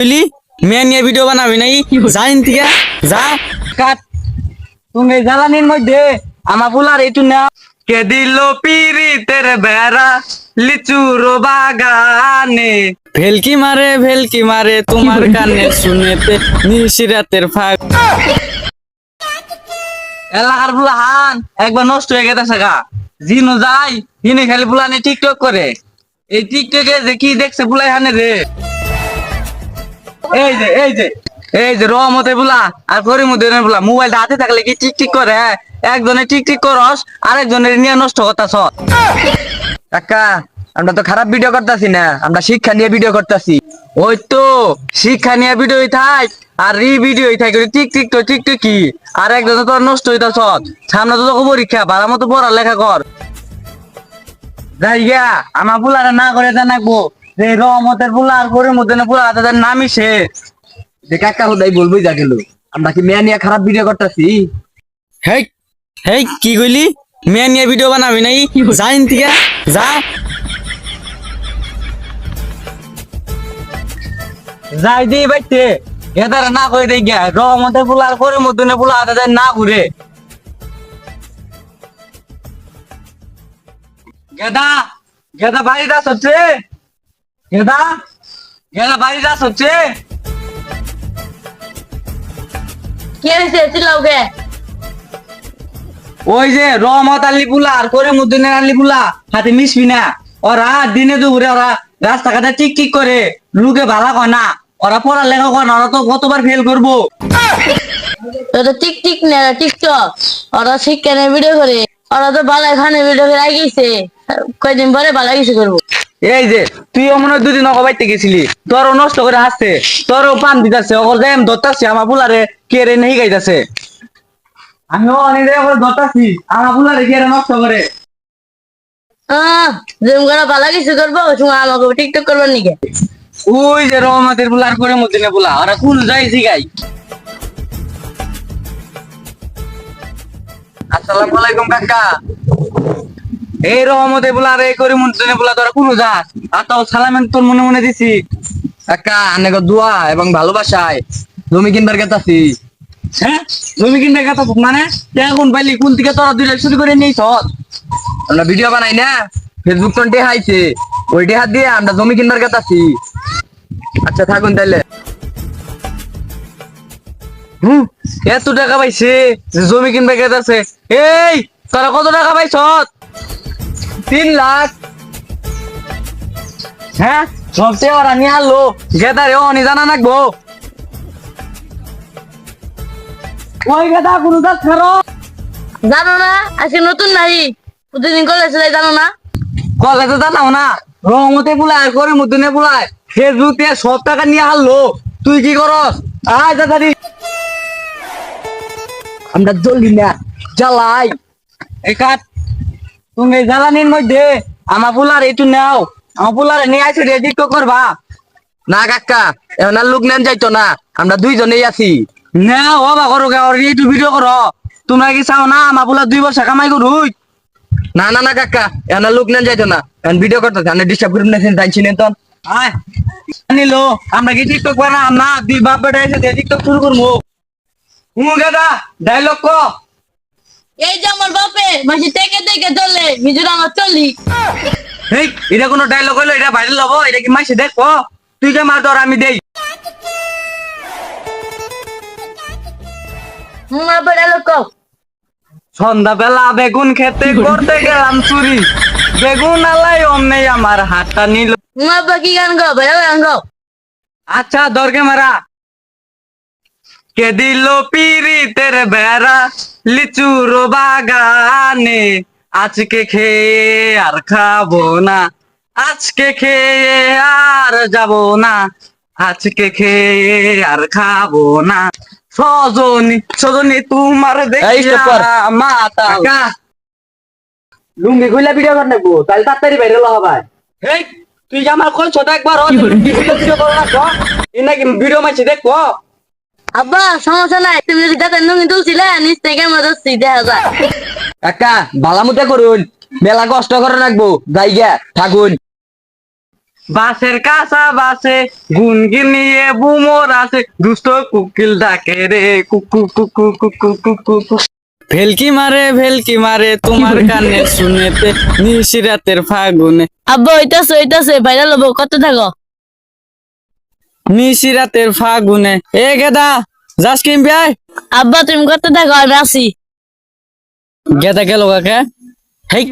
বুঝলি মেয়ে নিয়ে ভিডিও বানাবি নাই যাইন থেকে যা কাট তুমি জ্বালানির মধ্যে আমার ফুলার একটু না কে দিল পিরিতের বেড়া লিচুর বাগানে ভেলকি মারে তোমার কানে শুনেতে নিশিরাতের ফাঁক এলাকার ফুলা হান একবার নষ্ট হয়ে গেছে গা জিনো যাই হিনে খালি ফুলানে টিকটক করে এই টিকটকে যে কি দেখছে ফুলাই হানে রে এই যে রহমতে বুলা আর করিমুদ্দিনের বুলা মোবাইলটা হাতে থাকলে কি টিকটিক করে একজনে টিকটিক করস আরেকজনের নিয়ে নষ্ট করতাছ কাকা আমরা তো খারাপ ভিডিও করতেছি না আমরা শিক্ষা নিয়ে ভিডিও করতেছি ওই তো শিক্ষা নিয়ে ভিডিও থাক আর ভিডিও থাক টিকটিক কি আর একজনে তো নষ্ট হইতাছ সামনে তো তোকে পরীক্ষা ভালো মতো পড়ালেখা কর যাই গা আমার বুলারে না করে জানাকবো যে রহমতের বুলা আর করিমুদ্দিনের বুলা তাদের নামই সে যে কাকা হুদাই বলবই যা গেল আমরা কি মেয়ে নিয়ে খারাপ ভিডিও করতেছি হেই হেই কি কইলি মেয়ে নিয়ে ভিডিও বানাবি নাই যাইন থেকে যা যাই দি বাইতে এদার না কই দেই গা রহমতের বুলা আর করিমুদ্দিনের বুলা তাদের না ঘুরে গেদা গেদা বাড়িটা হচ্ছে গেদা বাড়িটা হচ্ছে কি হয়েছে চিল্লাওকে? ওই যে রহমত আলী পুলা আর করিমুদ্দিনের আলী পুলা হাতে মিশবি না ওরা দিনে দুপুরে ওরা রাস্তাঘাটে টিক করে লুকে ভালা কয় না ওরা পড়ালেখা করে না ওরা তো কতবার ফেল করবো ওরা টিক না টিকটক ওরা শিক্ষা ভিডিও করে ওরা তো ভালো এখানে ভিডিও করে আগিয়েছে কয়দিন পরে ভালো কিছু করবো এই যে তুইও মনে হয় দুদিন অবাইতে গেছিলি তোরও নষ্ট করে আসছে তোরও পান দিতেছে ওর যে ধরতাছি আমার পুলারে কে রে নেই গাইতেছে আমিও অনেক ধরতাছি আমার পুলারে কে রে নষ্ট করে জুম করে ভালো কিছু করবো তুমি আমাকে টিকটক করবার নিকে ওই যে রহমতের পুলার করে মদিনে পুলা ওরা কোন যাই শিখাই আসসালামু আলাইকুম কাকা এই রহমতে বলা রে করিমুদ্দিনে বলা তোরা কোন যাস আর তাও সালামেন তোর মনে মনে দিছি কাকা অনেক দোয়া এবং ভালোবাসায় জমি কিনবার গেতাছি হ্যাঁ জমি কিনবার গেতা মানে এখন পাইলি কোন থেকে তোরা দুইটা শুরু করে নিয়েছ আমরা ভিডিও বানাই না ফেসবুক তো হাইছে ওই হাত দিয়ে আমরা জমি কিনবার গেতাছি আচ্ছা থাকুন তাইলে এত টাকা পাইছে জমি কিনবার গেতাছে এই তোরা কত টাকা পাইছ 3 লাখ হ্যাঁ সবচেয়ে ওরা নিয়ে আনলো গেদারে অনি জানা নাকবো ওই গেদা কোনো দাস খারো জানো না আজকে নতুন নাই প্রতিদিন কলেজে যাই জানো না কলেজে জানাও না রহমতে বুলায় করিমুদ্দিনে বুলায় ফেসবুক দিয়ে সব টাকা নিয়ে আনলো তুই কি করস আয় দাদারি আমরা জ্বলি না জ্বালাই এই কাট তুমি জ্বালানির মধ্যে আমার ফুলার একটু নাও আমার ফুলার নিয়ে আসে রেডি করবা না কাকা এখন আর লোক নেন যাইতো না আমরা দুইজনেই আছি না বাবা করো একটু ভিডিও করো তোমরা কি চাও না আমার ফুলার 2 বছর কামাই করুই না না না কাকা এখন আর লোক নেন যাইতো না এখন ভিডিও করতে আমি ডিস্টার্ব করুন না টাইছি নেন তো আয় নিলো আমরা কি টিকটক বানাম না দুই বাপ বেটা এসে টিকটক শুরু করবো গাদা ডায়লগ কো এই যে আমার বাপে মাসি থেকে চলে নিজের আমার চলি এই এটা কোনো ডায়লগ হইলো এটা ভাইরাল হবো এটা কি মাইসে দেখো তুই কে মার ধর আমি দেই আমার লোক সন্ধ্যা বেলা বেগুন খেতে করতে গেলাম চুরি বেগুন আলাই অমনে আমার হাতটা নিল আমার কি গান গো ভালো গান গো আচ্ছা দরকে মারা কে দিল পিরিতের বেড়া লিচুর বাগানে আজকে খেয়ে আর খাবো না আজকে খেয়ে আর যাবো না আজকে খেয়ে আর খাবো না সজনী তোমার দেখিয়া মাতা লুঙ্গি কইলা ভিডিও কর নেবো তাহলে তাড়াতাড়ি ভাইরাল হবাই এই তুই আমার কোন ছোট একবার ভিডিও করো না তো নাকি ভিডিও মাইছে দেখো আব্বা সমস্যা নাই তুমি যদি দাদা নুঙ্গি তুলছিলে নিচ থেকে আমার দোস্তি দেখা যায় কাকা ভালামুতে করুন মেলা কষ্ট করে রাখবো যাই গিয়া থাকুন বাসের কাঁচা বাসে গুনগিন নিয়ে বুমোর আছে দুষ্ট কুকিল ডাকে রে কুকু কুকু কুকু কুকু কুকু। ভেলকি মারে তোমার কানে শুনেতে নিশিরাতের ফাগুনে। আব্বা হইতাছে বাইরে লব কত থাকো নিশিরাতের ফাগুনে এ গেদা যাস কিনবি আয়। আব্বা তুমি কত থাকো আমি আসি গেদা গেল কাকে হেই